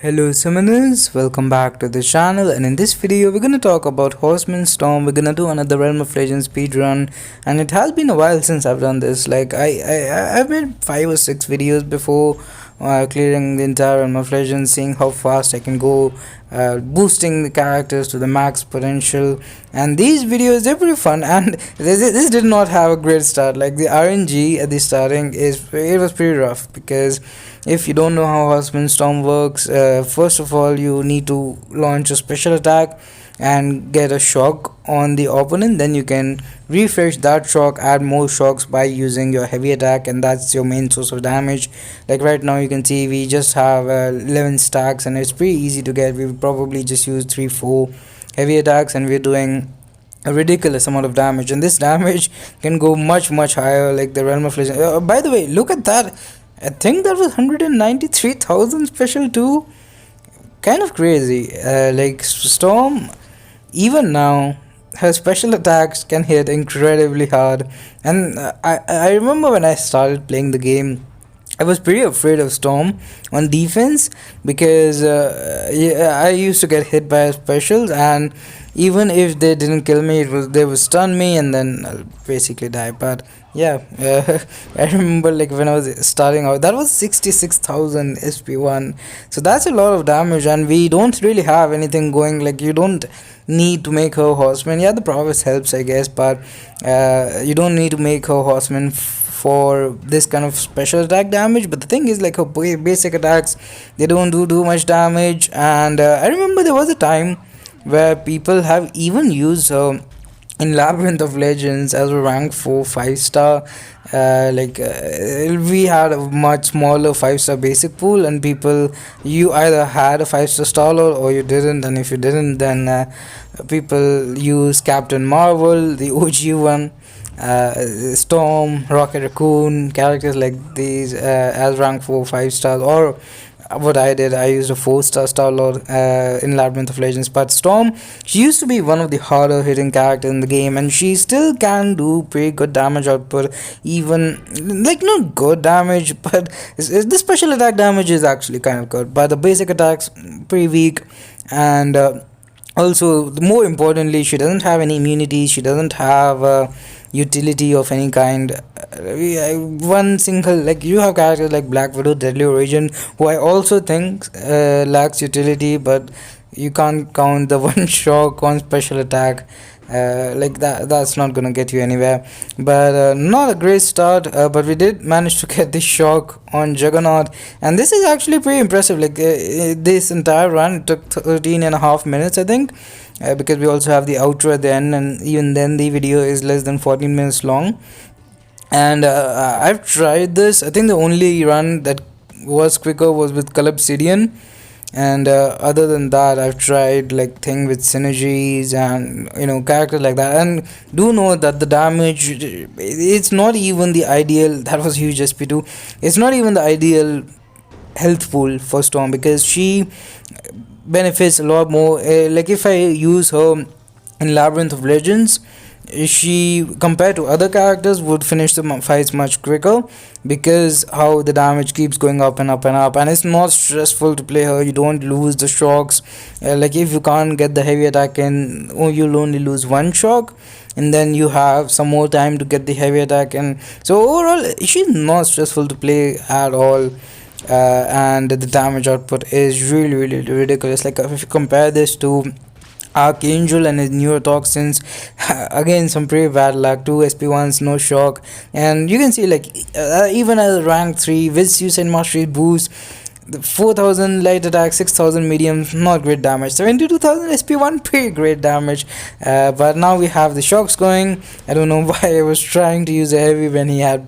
Hello summoners, welcome back to the channel, and in this video we're gonna talk about Horseman Storm. We're gonna do another Realm of Legends speedrun, and it has been a while since I've done this. Like I've made 5 or 6 videos before clearing the entire Realm of Legends, seeing how fast I can go, boosting the characters to the max potential. And these videos, they're pretty fun, and this did not have a great start. Like the RNG at the starting it was pretty rough, because if you don't know how Horseman Storm works, first of all you need to launch a special attack and get a shock on the opponent. Then you can refresh that shock, add more shocks by using your heavy attack, and that's your main source of damage. Like right now you can see we just have 11 stacks, and it's pretty easy to get. We probably just use 3-4 heavy attacks, and we're doing a ridiculous amount of damage, and this damage can go much higher, like the Realm of Legends. By the way, look at that. I think that was 193,000 special too. Kind of crazy. Like Storm, even now, her special attacks can hit incredibly hard. And I remember when I started playing the game, I was pretty afraid of Storm on defense, because I used to get hit by specials, and even if they didn't kill me, they would stun me and then I'll basically die. But yeah, I remember like when I was starting out, that was 66,000 SP1, so that's a lot of damage, and we don't really have anything going. Like you don't need to make her horseman. Yeah, the prowess helps, I guess, but you don't need to make her horseman for this kind of special attack damage. But the thing is, like her basic attacks, they don't do too much damage. And I remember there was a time where people have even used her in Labyrinth of Legends as a rank 4 5-star. We had a much smaller 5-star basic pool, and people, you either had a 5-star Starlord or you didn't. And if you didn't, then people use Captain Marvel, the OG one, Storm, Rocket Raccoon, characters like these as rank 4 5-stars. Or what I did, I used a 4-star Starlord in Labyrinth of Legends. But Storm, she used to be one of the harder hitting characters in the game, and she still can do pretty good damage output. Even like not good damage, but the special attack damage is actually kind of good, but the basic attacks pretty weak. And also, more importantly, she doesn't have any immunity. She doesn't have utility of any kind. One single, like you have characters like Black Widow, Deadly Origin, who I also think lacks utility, but you can't count the one shock on special attack. Like that's not gonna get you anywhere. But not a great start, but we did manage to get this shock on Juggernaut, and this is actually pretty impressive. Like this entire run took 13.5 minutes, I think, because we also have the outro at the end, and even then the video is less than 14 minutes long. And I've tried this. I think the only run that was quicker was with Obsidian, and other than that I've tried like thing with synergies and characters like that. And do know that the damage, it's not even the ideal. That was huge SP2. It's not even the ideal health pool for Storm, because she benefits a lot more. Like if I use her in Labyrinth of Legends, she, compared to other characters, would finish the fights much quicker, because how the damage keeps going up and up and up, and it's not stressful to play her. You don't lose the shocks. Like if you can't get the heavy attack in, you'll only lose one shock, and then you have some more time to get the heavy attack. And so overall she's not stressful to play at all. And the damage output is really ridiculous. Like if you compare this to Archangel and his neurotoxins, again some pretty bad luck. 2 SP1s, no shock. And you can see, like even at rank 3 with Suicide Mastery boost, the 4,000 light attack, 6,000 medium, not great damage. 72,000 SP1, pretty great damage. But now we have the shocks going. I don't know why I was trying to use a heavy when he had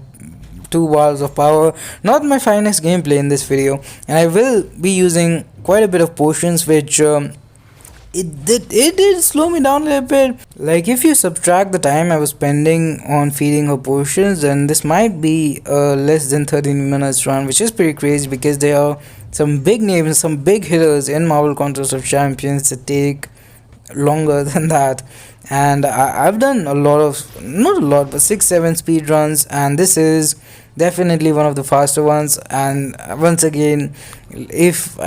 2 balls of power. Not my finest gameplay in this video, and I will be using quite a bit of potions, which it did slow me down a little bit. Like if you subtract the time I was spending on feeding her potions, then this might be a less than 13 minutes run, which is pretty crazy, because there are some big names, some big hitters in Marvel Contest of Champions that take longer than that. And I've done a lot of, not a lot, but 6-7 speed runs, and this is definitely one of the faster ones. And once again, if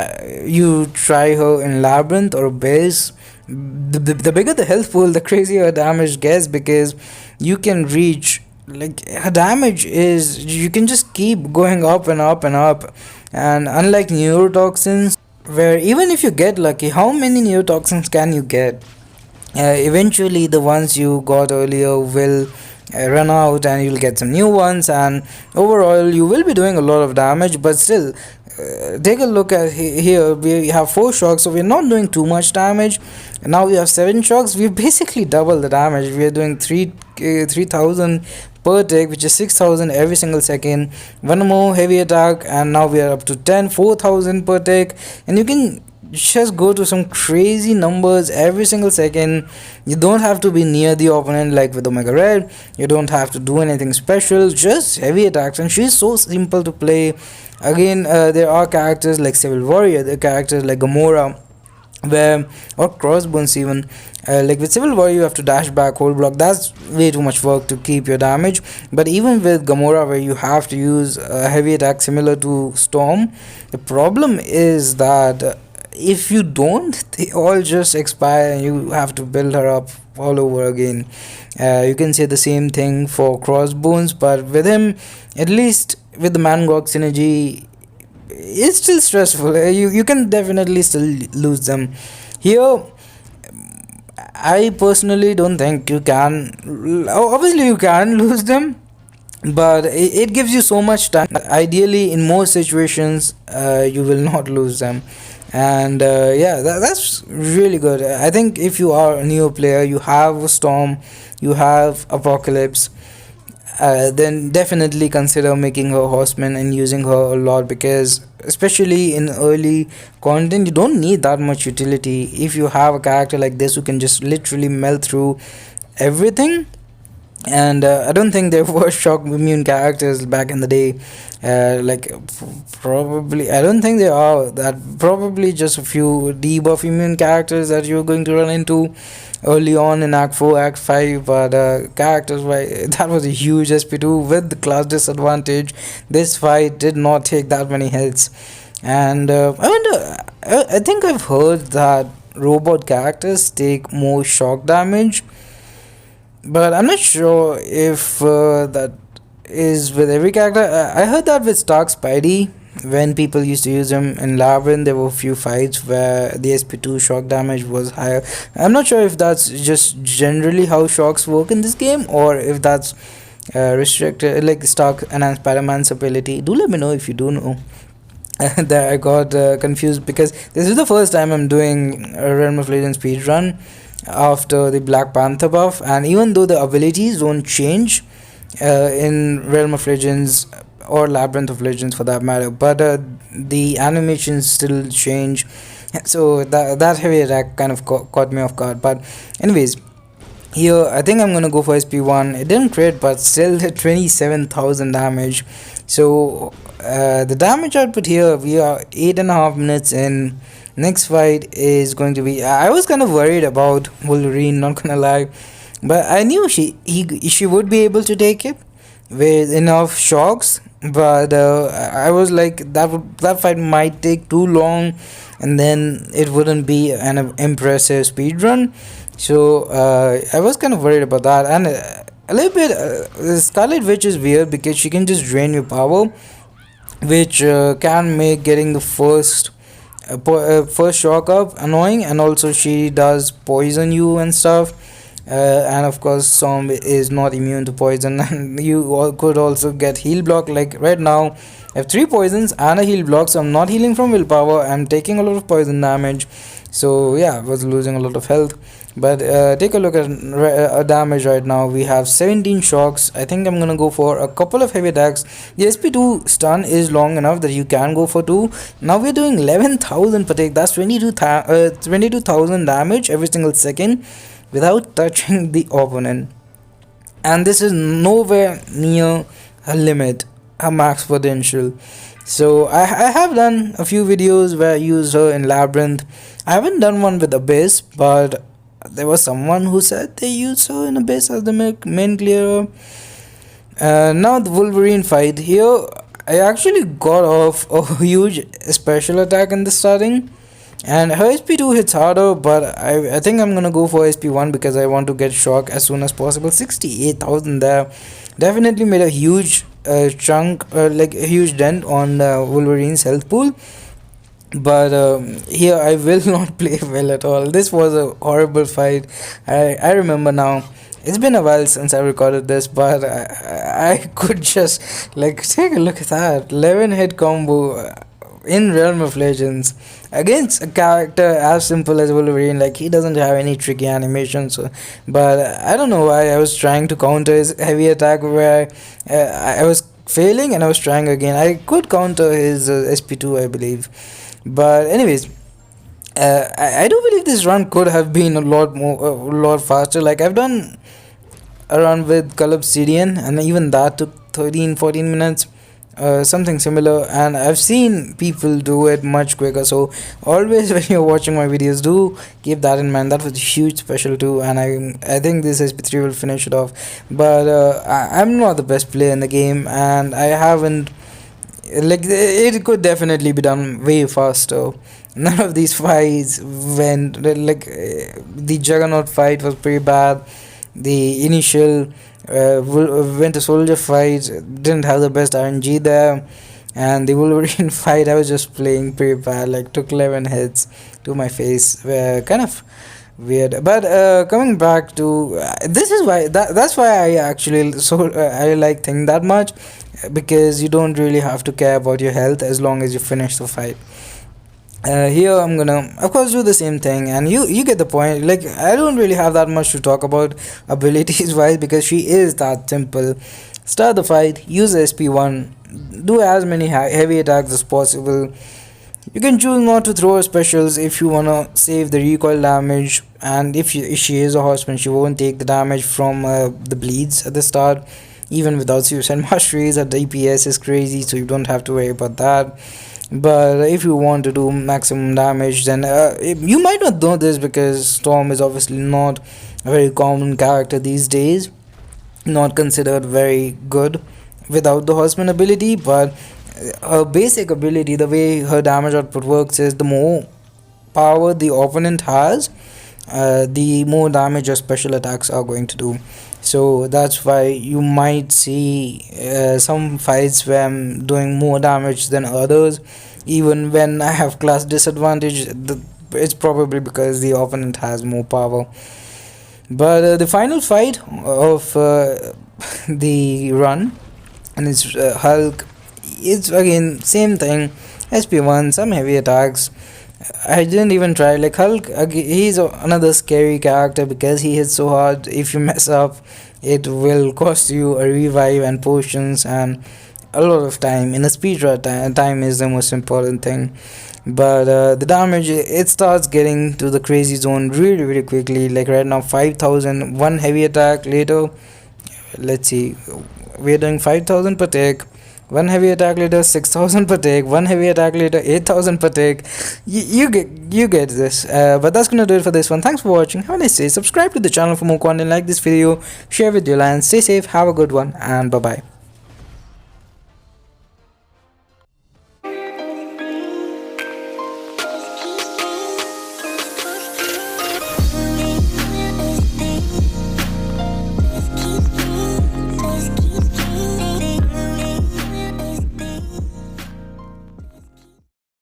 you try her in Labyrinth or Base, the bigger the health pool, the crazier her damage gets, because you can reach, like, her damage is, you can just keep going up and up and up. And unlike neurotoxins, where even if you get lucky, how many neurotoxins can you get? Eventually the ones you got earlier will run out and you'll get some new ones, and overall you will be doing a lot of damage. But still, take a look at here, we have 4 shocks, so we're not doing too much damage. Now we have 7 shocks, we basically double the damage. We are doing 3000 per tick, which is 6000 every single second. One more heavy attack and now we are up to 4000 per tick, and you can just go to some crazy numbers every single second. You don't have to be near the opponent like with Omega Red, you don't have to do anything special, just heavy attacks, and she's so simple to play. Again, there are characters like Civil Warrior, there are characters like Gamora, where, or Crossbones even. Like with Civil Warrior you have to dash back, hold block, that's way too much work to keep your damage. But even with Gamora, where you have to use a heavy attack similar to Storm, the problem is that if you don't, they all just expire and you have to build her up all over again. You can say the same thing for Crossbones, but with him, at least with the Mangok synergy, it's still stressful. You can definitely still lose them. Here, I personally don't think you can. Obviously you can lose them, but it gives you so much time. Ideally, in most situations, you will not lose them. And yeah, that's really good. I think if you are a new player, you have Storm, you have Apocalypse, then definitely consider making her horseman and using her a lot, because especially in early content you don't need that much utility. If you have a character like this who can just literally melt through everything, and I don't think there were shock immune characters back in the day. Like probably, I don't think there are. That probably just a few debuff immune characters that you're going to run into early on in Act 4, Act 5. But characters, that was a huge SP2 with the class disadvantage. This fight did not take that many hits, and I wonder. I think I've heard that robot characters take more shock damage, but I'm not sure if that is with every character. I heard that with Stark Spidey, when people used to use him in Labyrinth, there were a few fights where the SP2 shock damage was higher. I'm not sure if that's just generally how shocks work in this game, or if that's restricted, like Stark enhanced Spider-Man's ability. Do let me know if you do know. That I got confused, because this is the first time I'm doing a Realm of Legends speedrun after the Black Panther buff, and even though the abilities don't change in Realm of Legends or Labyrinth of Legends for that matter, but the animations still change, so that heavy attack kind of caught me off guard. But anyways, here I think I'm gonna go for SP1. It didn't crit, but still hit 27,000 damage. So the damage output here, we are 8.5 minutes in. Next fight is going to be, I was kind of worried about Wolverine, not gonna lie, but I knew she would be able to take it with enough shocks. But I was like, that fight might take too long, and then it wouldn't be an impressive speed run. So I was kind of worried about that. And a little bit, Scarlet Witch is weird because she can just drain your power, which can make getting the first shock up annoying, and also she does poison you and stuff. And of course Storm is not immune to poison, and you could also get heal block. Like right now I have 3 poisons and a heal block, so I'm not healing from willpower, I'm taking a lot of poison damage. So yeah, I was losing a lot of health. But take a look at damage right now. We have 17 shocks. I think I'm gonna go for a couple of heavy attacks. The SP2 stun is long enough that you can go for 2. Now we're doing 11,000 per tick. That's 22,000 damage every single second without touching the opponent. And this is nowhere near a limit, a max potential. So I have done a few videos where I used her in Labyrinth. I haven't done one with Abyss, but there was someone who said they used her in Abyss as the main clearer. Now the Wolverine fight here. I actually got off a huge special attack in the starting, and her SP2 hits harder, but I think I'm gonna go for SP1 because I want to get shock as soon as possible. 68,000 there, definitely made a huge chunk, like a huge dent on Wolverine's health pool. But here I will not play well at all. This was a horrible fight. I remember now. It's been a while since I recorded this, but I could just like take a look at that 11 hit combo in Realm of Legends against a character as simple as Wolverine. Like, he doesn't have any tricky animations, so, but I don't know why I was trying to counter his heavy attack where I was failing and I was trying again. I could counter his SP2, I believe, but anyways. I do believe this run could have been a lot faster. Like, I've done a run with Call Obsidian, and even that took 13-14 minutes, something similar. And I've seen people do it much quicker. So always when you're watching my videos, do keep that in mind. That was a huge special too, and I think this SP3 will finish it off. But I'm not the best player in the game, and I haven't. Like, it could definitely be done way faster. None of these fights went like the Juggernaut fight was pretty bad. The initial Winter Soldier fight didn't have the best RNG there, and the Wolverine fight I was just playing pretty bad. Like, took 11 hits to my face. Kind of weird. But coming back to this is why that's why I actually I like Thing that much, because you don't really have to care about your health as long as you finish the fight. Here I'm gonna of course do the same thing, and you get the point. Like, I don't really have that much to talk about abilities wise because she is that simple. Start the fight, use SP1, do as many heavy attacks as possible. You can choose not to throw specials if you wanna save the recoil damage, and if she is a horseman, she won't take the damage from the bleeds at the start. Even without suicide masteries, her DPS is crazy, so you don't have to worry about that. But if you want to do maximum damage, then you might not know this because Storm is obviously not a very common character these days, not considered very good without the horseman ability. But her basic ability, the way her damage output works, is the more power the opponent has, the more damage your special attacks are going to do. So that's why you might see some fights where I'm doing more damage than others. Even when I have class disadvantage, it's probably because the opponent has more power. But the final fight of the run, and it's Hulk. It's again same thing, SP1, some heavy attacks. I didn't even try. Like, Hulk, he's another scary character because he hits so hard. If you mess up, it will cost you a revive and potions and a lot of time. In a speedrun, time is the most important thing. But the damage, it starts getting to the crazy zone really, really quickly. Like, right now, 5,000, one heavy attack later. Let's see, we're doing 5,000 per tick. One heavy attack later, 6,000 per tick. One heavy attack later, 8,000 per tick. You get this. But that's gonna do it for this one. Thanks for watching. Have a nice day. Subscribe to the channel for more content like this video. Share with your friends. Stay safe. Have a good one. And bye bye.